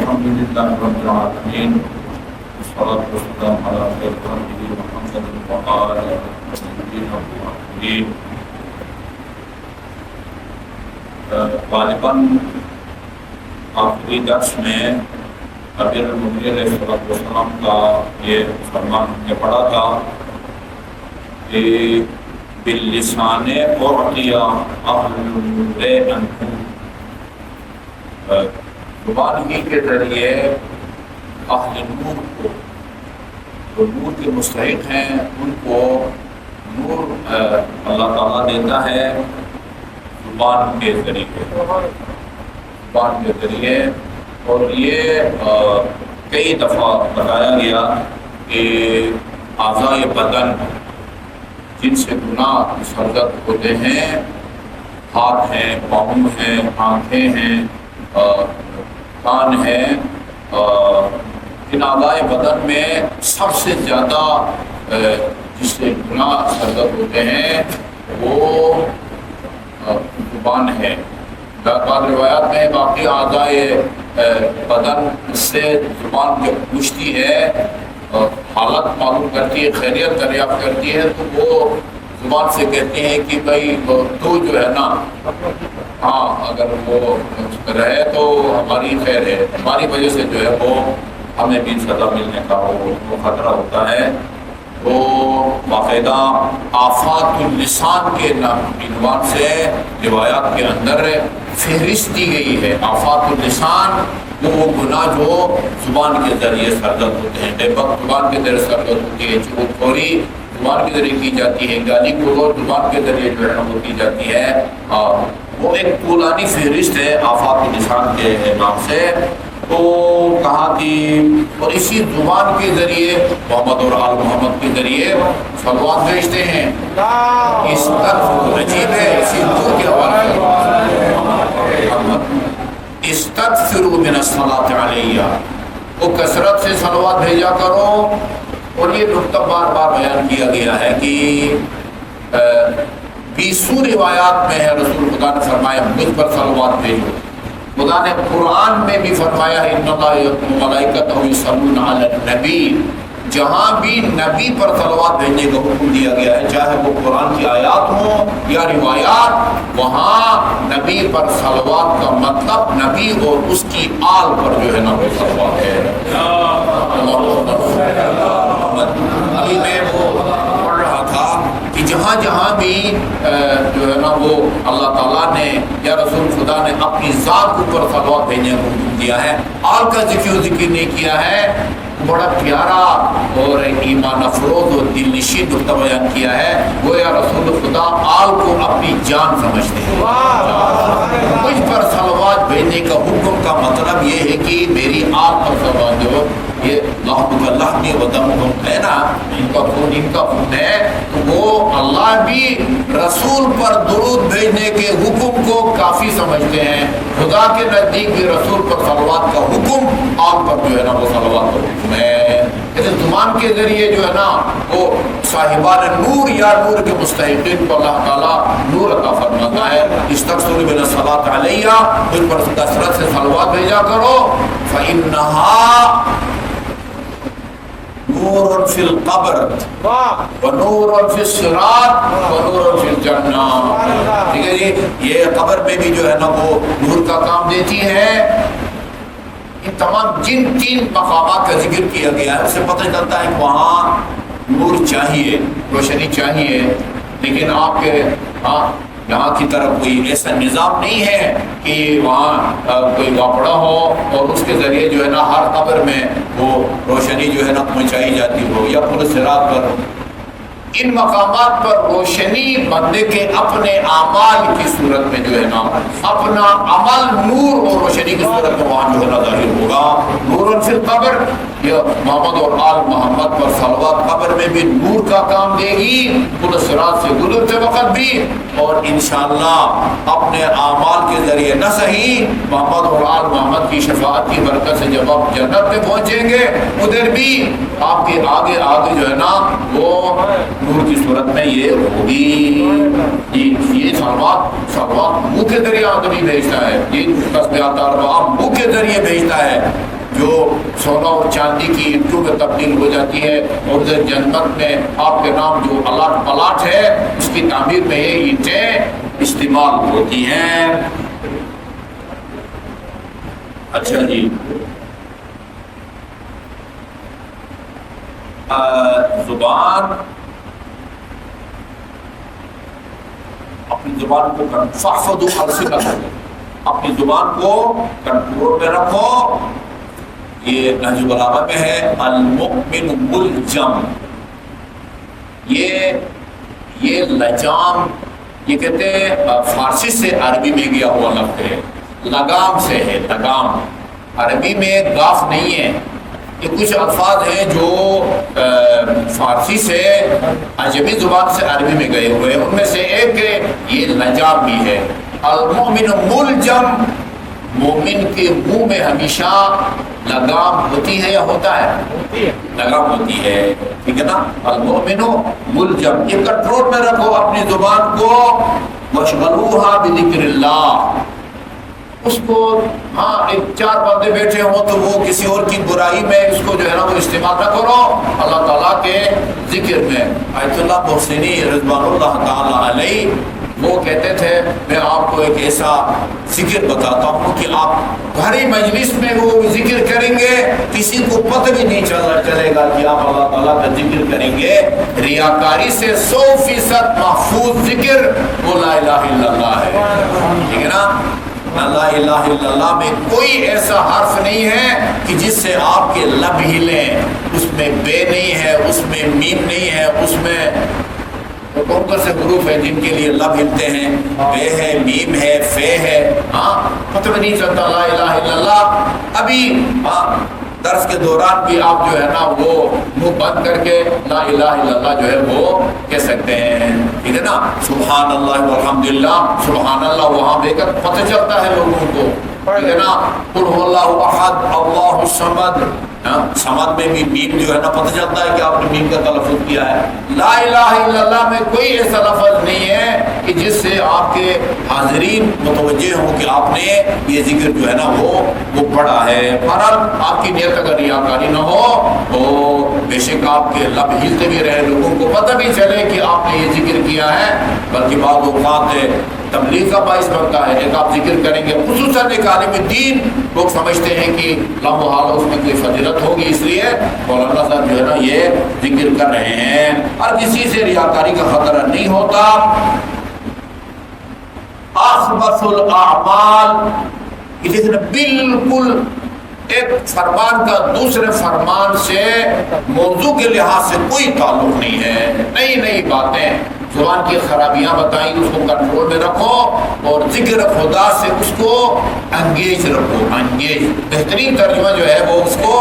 الحمد لله رب العالمين والصلاة والسلام على خير خلقه محمد وعلى آله وصحبه. غالباً آخری درس میں امیر المؤمنین علیہ السلام کا یہ فرمان ہم نے پڑھا تھا کہ باللسان اعطی اہل النور انہم، زبان ہی کے ذریعے اہل نور کو، جو نور کے مستحق ہیں، ان کو نور اللہ تعالیٰ دیتا ہے زبان کے ذریعے، زبان کے ذریعے. اور یہ کئی دفعہ بتایا گیا کہ اعضائے بدن جن سے گناہ سرزد ہوتے ہیں، ہاتھ ہیں، پاؤں ہیں، آنکھیں ہیں، کان ہیں، ان اعضائے بدن میں سب سے زیادہ جس سے گناہ سرزد ہوتے ہیں وہ زبان ہے. بعض روایات میں باقی اعضائے بدن سے زبان جب پوچھتی ہے، حالت معلوم کرتی ہے، خیریت دریافت کرتی ہے، تو وہ زبان سے کہتے ہیں کہ بھائی تو جو ہے نا، ہاں اگر وہ رہے تو ہماری خیر ہے، ہماری وجہ سے جو ہے وہ ہمیں بھی سزا ملنے کا وہ خطرہ ہوتا ہے. تو باقاعدہ آفات اللسان کے عنوان سے روایات کے اندر فہرست دی گئی ہے. آفات اللسان وہ گناہ جو زبان کے ذریعے سرزد ہوتے ہیں. غیبت زبان کے ذریعے سرزد ہوتی ہے، چغل خوری زبان کے ذریعے کی جاتی ہے، گالی گلوچ زبان کے ذریعے جو ہے وہ کی جاتی ہے. وہ ایک طولانی فہرست ہے آفات اللسان کے نام سے. تو کہا کہ اور اسی زبان کے ذریعے محمد اور آل محمد کے ذریعے صلوات بھیجتے ہیں. اس طرف عجیب ہے، اسی نور کے حوالے استغفروا من الصلاۃ علیہ، وہ کثرت سے صلوات بھیجا کرو. اور یہ نقطہ بار بار بیان کیا گیا ہے کہ 20 روایات میں ہے رسول خدا نے فرمایا مجھ پر صلوات بھیجو. خدا نے قرآن میں بھی فرمایا ان اللہ وملائکتہ یصلون علی النبی. جہاں بھی نبی پر صلوات بھیجنے کا حکم دیا گیا ہے، چاہے وہ قرآن کی آیات ہوں یا روایات، وہاں نبی پر صلوات کا مطلب نبی اور اس کی آل پر جو ہے نا وہ صلوات ہے. ابھی میں وہ پڑھ رہا تھا کہ جہاں جہاں بھی جو ہے نا وہ اللہ تعالیٰ نے یا رسول خدا نے اپنی ذات کے اوپر صلوات بھیجنے کو حکم دیا ہے، آل کا ذکر نہیں کیا ہے. بڑا پیارا اور ایمان افروز اور دل نشین نقطہ بیان کیا ہے. وہ یا رسول خدا آل کو اپنی جان سمجھتے ہیں. مجھ پر صلوات بھیجنے کا حکم کا مطلب یہ ہے کہ میری آل پر صلوات دو. یہ لحم کا لحم و دم ہے نا، ان کا خون ان کا خون ہے. تو وہ اللہ بھی رسول پر درود بھیجنے کے حکم کو کافی سمجھتے ہیں. خدا کے نزدیک بھی رسول پر صلوات کا حکم، آل پر جو ہے نا وہ صلوات کا حکم ہے. جیسے زبان کے ذریعے جو ہے نا وہ صاحبان نور یا نور کے مستحقین کو اللہ تعالیٰ نور عطا فرماتا ہے. استغفروا من الصلاۃ علیہ، مجھ پر کثرت سے صلوات بھیجا کرو. فإنہا نور فی القبر ونور فی الصراط ونور فی الجنہ. ٹھیک ہے جی، یہ قبر میں بھی جو ہے نا وہ نور کا کام دیتی ہے. ان تمام جن 3 مقامات کا ذکر کیا گیا ہے، اس سے پتہ چلتا ہے کہ وہاں نور چاہیے، روشنی چاہیے. لیکن آپ کے یہاں کی طرف کوئی ایسا نظام نہیں ہے کہ وہاں کوئی واپڑا ہو اور اس کے ذریعے جو ہے نا ہر قبر میں وہ روشنی جو ہے نا پہنچائی جاتی ہو، یا پورے صراط پر. ان مقامات پر روشنی بندے کے اپنے اعمال کی صورت میں جو ہے نا اپنا عمل نور اور روشنی کی صورت میں وہاں جو ہے نا ظاہر ہوگا. نور فی القبر، یہ محمد اور آل محمد پر صلوات قبر میں بھی نور کا کام دے گی، پورے صراط سے گزرتے وقت بھی. اور انشاءاللہ اپنے اعمال کے ذریعے نہ صحیح محمد اور آل محمد کی شفاعت کی برکت سے جب آپ جنت میں پہنچیں گے، ادھر بھی آپ کے آگے آگے جو ہے نا وہ نور کی صورت میں یہ ہوگی. یہ صلوات منہ کے ذریعے آدمی بھیجتا ہے، یہ منہ کے ذریعے بھیجتا ہے. جو سونا اور چاندی کی اینٹوں میں تبدیل ہو جاتی ہے، اور ادھر جنت میں آپ کے نام جو الاٹ پلاٹ ہے اس کی تعمیر میں یہ اینٹیں استعمال ہوتی ہیں۔ اچھا جی، زبان، اپنی زبان کو فاحفظوا السنتکم، اپنی زبان کو کنٹرول میں رکھو۔ یہ نہج البلاغہ میں ہے المؤمن ملجم، یہ لجام، یہ کہتے ہیں فارسی سے عربی میں گیا ہوا لفظ ہے، لگام سے ہے، لگام، عربی میں گاف نہیں ہے۔ یہ کچھ الفاظ ہیں جو فارسی سے عجمی زبان سے عربی میں گئے ہوئے ہیں، ان میں سے ایک یہ لجام بھی ہے۔ المؤمن ملجم، مومن کے منہ میں ہمیشہ لگام ہوتی ہے یا ہوتا ہے؟ لگام ہوتی ہے، ٹھیک ہے نا۔ المؤمن ملجم، یہ کنٹرول میں رکھو اپنی زبان کو۔ واشغلوها بذکر اللہ، اس کو ہاں ایک چار بندے بیٹھے ہوں تو وہ کسی اور کی برائی میں اس کو جو ہے نا وہ استعمال نہ کرو، اللہ تعالیٰ کے ذکر میں۔ آیت اللہ محسنی رضوان اللہ تعالیٰ علیہ وہ کہتے تھے میں آپ کو ایک ایسا ذکر بتاتا ہوں کہ آپ بھری مجلس میں وہ ذکر کریں گے، کسی کو پتہ بھی نہیں چلے گا کہ آپ اللہ تعالیٰ کا ذکر کریں گے۔ ریاکاری سے 100% محفوظ ذکر وہ لا الہ الا اللہ ہے، ٹھیک ہے نا۔ لا الہ الا اللہ میں کوئی ایسا حرف نہیں ہے کہ جس سے آپ کے لب ہلیں، اس میں بے نہیں ہے، اس میں میم نہیں ہے، اس میں کون کون سے حروف ہیں جن کے لیے لب ہلتے ہیں؟ بے ہے، میم ہے، فے ہے، ہاں پتہ بھی نہیں چلتا لا الہ الا اللہ۔ ابھی درس کے دوران بھی آپ جو ہے نا وہ منہ بند کر کے لا الہ الا اللہ جو ہے وہ کہہ سکتے ہیں، ٹھیک ہے نا۔ سبحان اللہ والحمدللہ، سبحان اللہ وہاں دے کر پتہ چلتا ہے لوگوں کو، ٹھیک ہے نا۔ قل هو اللہ احد اللہ الصمد، سمد میں بھی میم جو ہے نا پتہ چلتا ہے کہ آپ نے میم کا تلفظ کیا ہے۔ لا الہ الا اللہ میں کوئی ایسا لفظ نہیں ہے کہ جس سے آپ کے حاضرین متوجہ ہوں کہ آپ نے یہ ذکر جو ہے نا وہ پڑھا ہے۔ بہرحال آپ کی نیت اگر ریاکاری نہ ہو تو بے شک آپ کے لب ہلتے بھی رہے، لوگوں کو پتہ بھی چلے کہ آپ نے یہ ذکر کیا ہے، بلکہ بعض اوقات تبلیغ کا باعث بنتا ہے۔ ایک آپ ذکر کریں گے، خصوصاً ایک عالم دین، لوگ سمجھتے ہیں کہ لامحال اس میں کوئی فضیلت ہوگی، اس لیے مولانا صاحب جو ہے نا یہ ذکر کر رہے ہیں، اور کسی سے ریاکاری کا خطرہ نہیں ہوتا۔ اخبث الاعمال، کسی سے بالکل ایک فرمان کا دوسرے فرمان سے موضوع کے لحاظ سے کوئی تعلق نہیں ہے، نئی نئی باتیں، زبان کی خرابیاں بتائیں، اس کو کنٹرول میں رکھو، اور ذکر خدا سے اس کو انگیج رکھو۔ انگیج بہترین ترجمہ جو ہے وہ اس کو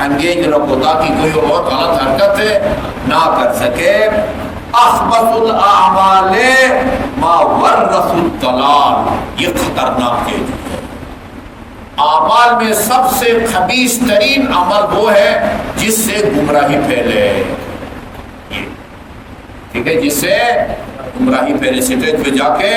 انگیج رکھو تاکہ کوئی اور غلط حرکت نہ کر سکے۔ اخبث الاعمال ما ورث الضلال، یہ خطرناک ہے۔ اعمال میں سب سے خبیث ترین عمل وہ ہے جس سے گمراہی پھیلے، ٹھیک ہے، جس سے گمراہی پھیلے۔ اسٹیج پہ جا کے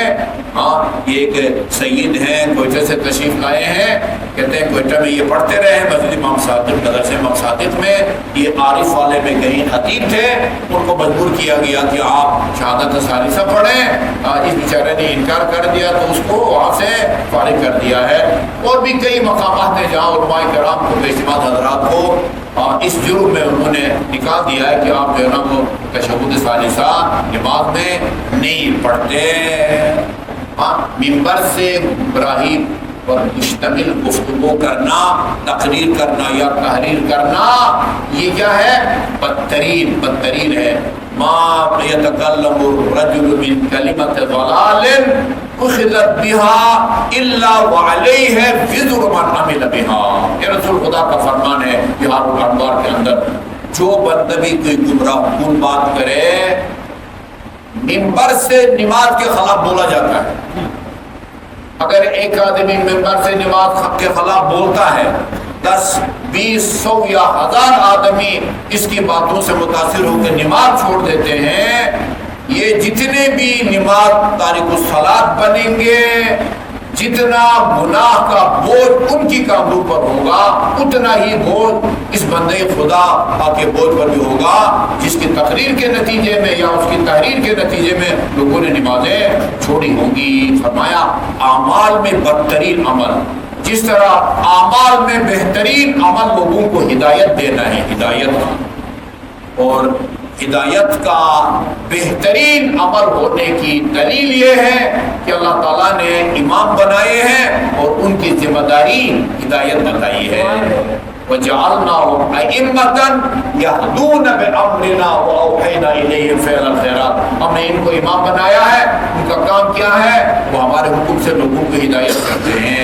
یہ ایک سید ہیں کوئٹہ سے تشریف لائے ہیں، کہتے ہیں کوئٹہ میں یہ پڑھتے رہے مسجد امام صادق، مدرسے امام صادق میں، یہ عارف والے میں کہیں خطیب تھے، ان کو مجبور کیا گیا کہ آپ شہادت ثالثہ پڑھیں، اس بیچارے نے انکار کر دیا تو اس کو وہاں سے فارغ کر دیا ہے۔ اور بھی کئی مقامات ہیں جہاں علماء کرام کو، بیشتمار حضرات کو اس جرم میں انہوں نے نکال دیا ہے کہ آپ جو ہے نا وہ تشہد ثالثہ نماز میں نہیں پڑھتے۔ منبر سے گمراہی پر مشتمل گفتگو کرنا، تقریر کرنا یا تحریر کرنا، یہ کیا ہے؟ بدترین ہے۔ ما يتكلم الرجل من كلمة ضلال اخذت بها الا وعليه وزر من عمل بها، یہ رسول خدا کا فرمان ہے بہار الانوار کے اندر۔ جو بندہ بھی کوئی گمراہ کن بات کرے، منبر سے نماز کے خلاف بولا جاتا ہے، اگر ایک آدمی منبر سے نماز کے خلاف بولتا ہے، 10 20 100 یا 1000 آدمی اس کی باتوں سے متاثر ہو کے نماز چھوڑ دیتے ہیں، یہ جتنے بھی نماز تارک الصلاۃ بنیں گے جتنا گناہ کا بوجھ ان کی کاندھوں پر ہوگا اتنا ہی بوجھ اس بندے خدا کے بوجھ پر بھی ہوگا جس کی تقریر کے نتیجے میں یا اس کی تحریر کے نتیجے میں لوگوں نے نمازیں چھوڑی ہوں گی۔ فرمایا اعمال میں بدترین عمل، جس طرح اعمال میں بہترین عمل لوگوں کو ہدایت دینا ہے، ہدایت، اور ہدایت کا بہترین عمل ہونے کی دلیل یہ ہے کہ اللہ تعالیٰ نے امام بنائے ہیں اور ان کی ذمہ داری ہدایت بتائی ہے۔ وَجَعَلْنَاهُمْ أَئِمَّةً يَهْدُونَ بِأَمْرِنَا وَأَوْحَيْنَا إِلَيْهِمْ فِعْلَ الْخَيْرَاتِ، ہم نے ان کو امام بنایا ہے، ان کا کام کیا ہے؟ وہ ہمارے حکم سے لوگوں کو ہدایت کرتے ہیں۔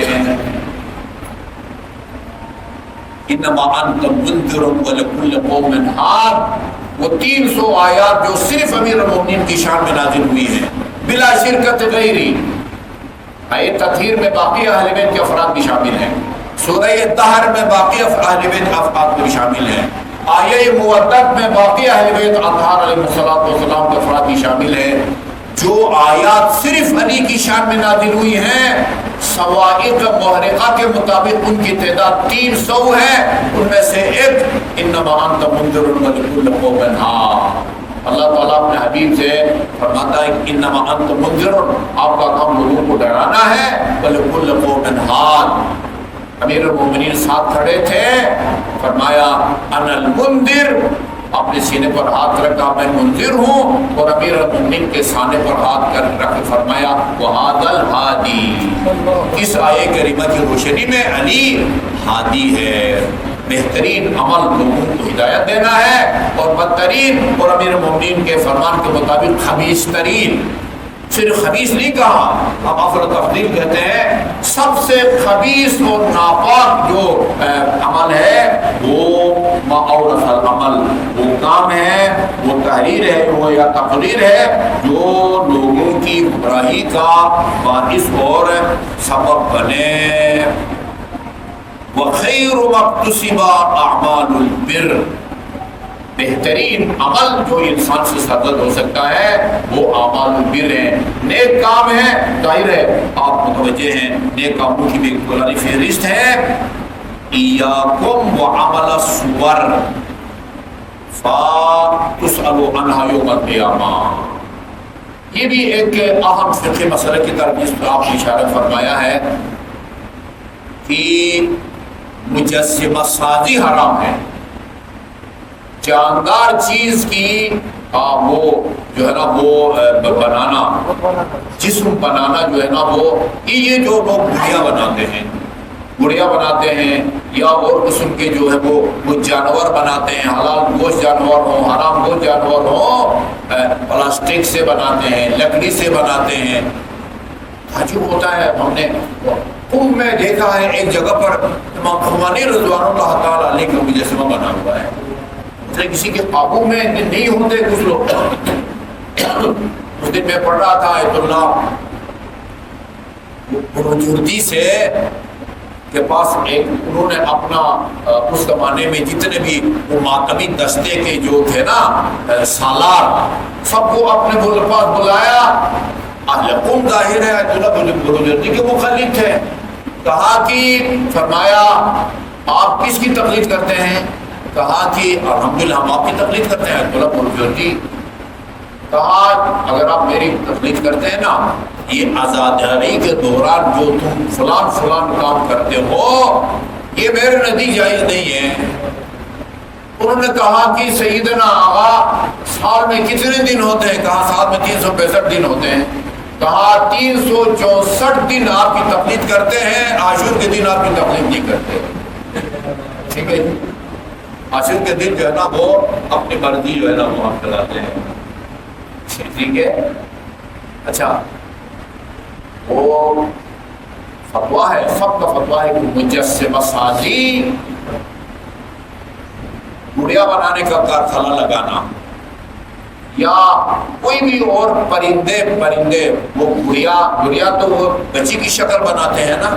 إِنَّمَا أَنْتَ مُنذِرٌ وَلِكُلِّ قَوْمٍ هَادٍ، وہ 300 آیات جو صرف امیر المومنین کی شان میں نازل ہوئی ہیں بلا شرکت غیری۔ آیت تطہیر میں باقی اہل بیت کے افراد بھی شامل ہیں، سورہ طہر میں باقی اہل بیت افراد بھی شامل ہیں، آیہ مودت میں باقی اہل بیت اطہار علیہ السلام کے افراد بھی شامل ہیں۔ جو آیات صرف علی کی شان میں نازل ہوئی ہیں سوائق محرقہ کے مطابق ان کی تعداد 300 ہے، ان میں سے ایک انما انت منذر ولکل قوم ہاد۔ اللہ تعالیٰ اپنے حبیب سے فرماتا ہے انما انت منذر، آپ کا کام لوگوں کو ڈرانا ہے، ولکل قوم ہاد۔ امیر المومنین ساتھ کھڑے تھے، فرمایا انا المنذر، اپنے سینے پر ہاتھ رکھا میں منذر ہوں، اور امیر المومنین کے سانے پر ہاتھ رکھ فرمایا وَهَذَا الْهَادِي، اس آیے کریمہ کی روشنی میں علی ہادی ہے۔ بہترین عمل لوگوں کو ہدایت دینا ہے، اور بدترین اور امیر المومنین کے فرمان کے مطابق خبیث ترین، صرف خبیث نہیں کہا، ہم افضل تفضیل کہتے ہیں، سب سے خبیث اور ناپاک جو عمل ہے وہ ما اورث العمل، وہ کام ہے، وہ تحریر ہے، وہ یا تقریر ہے جو لوگوں کی گمراہی کا باعث اور سبب بنے۔ وَخَيْرُ مَقْتُسِبَ أَعْمَالُ الْبِرِّ، بہترین عمل جو انسان سے سرزد ہو سکتا ہے وہ اعمال البر ہیں، نیک کام ہے۔ ظاہر ہے آپ متوجہ ہیں نیک کاموں کی بھی ایک پرانی فہرست ہے، ایاکم وعمل الصور فتسألوا عنہا یوم القیامہ، یہ بھی ایک اہم فقہی مسئلے کی طرف جس پر آپ نے اشارہ فرمایا ہے کہ مجسمہ سازی حرام ہے، جاندار چیز کی وہ جو ہے نا وہ بنانا، جسم بنانا جو ہے نا وہ یہ جو لوگ گڑیا بناتے ہیں، گڑیا بناتے ہیں یا اور قسم کے جو ہے وہ جانور بناتے ہیں، حلال گوشت جانور ہوں، حرام گوشت جانور ہوں، پلاسٹک سے بناتے ہیں، لکڑی سے بناتے ہیں۔ تعجب ہوتا ہے، ہم نے تم میں دیکھا ہے ایک جگہ پر امام خمینی رضوان اللہ تعالیٰ علیہ کا مجسمہ بنا ہوا ہے، کسی کے قابو میں نہیں ہوتے کچھ لوگ۔ اس دن میں پڑھ رہا تھا آیت اللہ جردی سے کے پاس ایک، انہوں نے اپنا اس زمانے میں جتنے بھی وہ ماتمی دستے کے جو تھے نا سالار، سب کو اپنے پاس بلایا، قوم ظاہر ہے آیت اللہ جردی کے مخالف تھے، کہا کہ فرمایا آپ کس کی تقلید کرتے ہیں؟ کہا کہ الحمدللہ ہم آپ کی تقلید کرتے ہیں جی۔ کہا اگر آپ میری تقلید کرتے ہیں نا، یہ آزادی کے دوران جو تم فلان فلان کام کرتے ہو یہ میرے نزدیک جائز نہیں ہے۔ انہوں نے کہا کہ سیدنا آقا سال میں کتنے دن ہوتے ہیں؟ کہا سال میں 365 دن ہوتے ہیں۔ کہا 364 دن آپ کی تقلید کرتے ہیں، عاشور کے دن آپ کی تقلید نہیں کرتے۔ ٹھیک ہے، عاشور کے دن جو ہے نا وہ اپنی مرضی جو ہے نا وہ آپ چلاتے ہیں، ٹھیک ہے۔ اچھا، وہ فتویٰ ہے، سب کا فتویٰ ہے کہ مجسمہ سازی، گڑیا بنانے کا کارخانہ لگانا یا کوئی بھی اور پرندے وہ گڑیا تو وہ بچی کی شکل بناتے ہیں نا،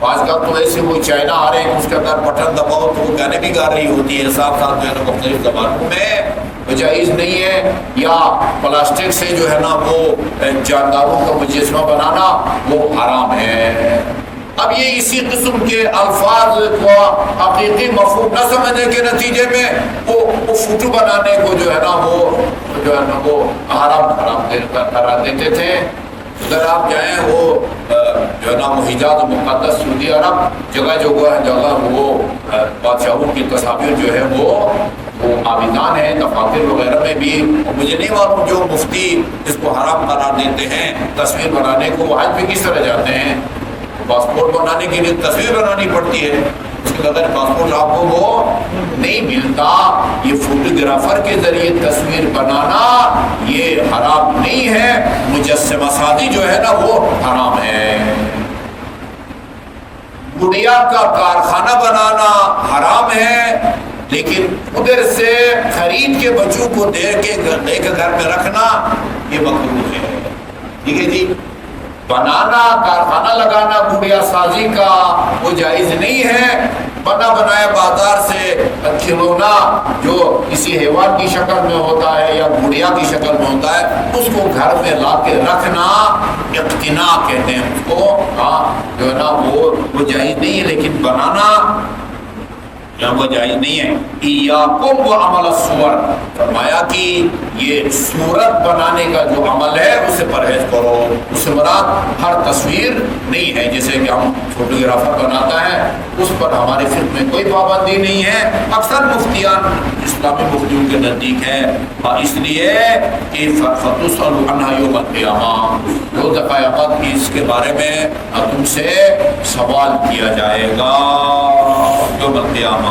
آج کل تو ایسے وہ چائنا آ رہے ہیں اس کے اندر بٹن دباؤ تو وہ گانے بھی گا رہی ہوتی ہے، ساتھ ساتھ جو ہے نا مختلف زبانوں میں وہ جائز نہیں ہے، یا پلاسٹک سے جو ہے نا وہ جانداروں کا مجسمہ بنانا وہ حرام ہے۔ اب یہ اسی قسم کے الفاظ کو حقیقی مفہوم نہ سمجھنے کے نتیجے میں وہ فوٹو بنانے کو جو ہے نا وہ حرام قرار دیتے تھے۔ اگر آپ جائیں وہ جو ہے نا وہ حجاز مقدس سعودی عرب جگہ وہ بادشاہوں کی تصاویر جو ہے وہ آویزان ہیں دفاتر وغیرہ میں بھی۔ مجھے نہیں معلوم جو مفتی اس کو حرام قرار دیتے ہیں تصویر بنانے کو، وہ حج پہ کس طرح جاتے ہیں؟ پاسپورٹ بنانے کے لیے تصویر بنانی پڑتی ہے، اس کے بغیر پاسپورٹ آپ کو وہ نہیں ملتا۔ یہ فوٹوگرافر کے ذریعے تصویر بنانا یہ حرام نہیں ہے، مجسمہ سازی جو ہے نا وہ حرام ہے۔ گڑیا کا کارخانہ بنانا حرام ہے، لیکن ادھر سے خرید کے بچوں کو دے کے گھر میں رکھنا یہ مکروہ ہے۔ ٹھیک ہے جی، بنانا کارخانہ لگانا گڑیا سازی کا وہ جائز نہیں ہے۔ بنا بنایا بازار سے کھلونا جو کسی حیوان کی شکل میں ہوتا ہے یا گڑیا کی شکل میں ہوتا ہے، اس کو گھر میں لا کے رکھنا اقتناء کہتے ہیں اس کو، جو ہے نا وہ جائز نہیں ہے، لیکن بنانا وہ جائز نہیں ہے۔ ایاکم و عمل الصور، فرمایا کہ یہ صورت بنانے کا جو عمل ہے اس سے پرہیز کرو۔ اس سے مراد ہر تصویر نہیں ہے، جیسے کہ ہم فوٹوگرافر بناتا ہے اس پر ہمارے فقہ میں کوئی پابندی نہیں ہے، اکثر مفتیان اسلامی مفتیوں کے نزدیک ہے، اور اس لیے کہ فَتُسْأَلُ عَنْهَا يَوْمَ الْقِيَامَةِ، دو دفعہ اس کے بارے میں تم سے سوال کیا جائے گا یوم القیامہ۔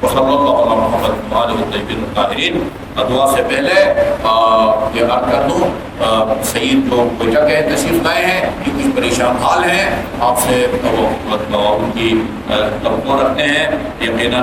وصلی اللہ علیہ محمد وآلہ الطیبین الطاہرین۔ دعا سے پہلے یہ عرض کر دوں، سید کو کوئی جگہ تشریف لائے ہیں، یہ کچھ پریشان حال ہیں، آپ سے ان کی توقع رکھتے ہیں، یقیناً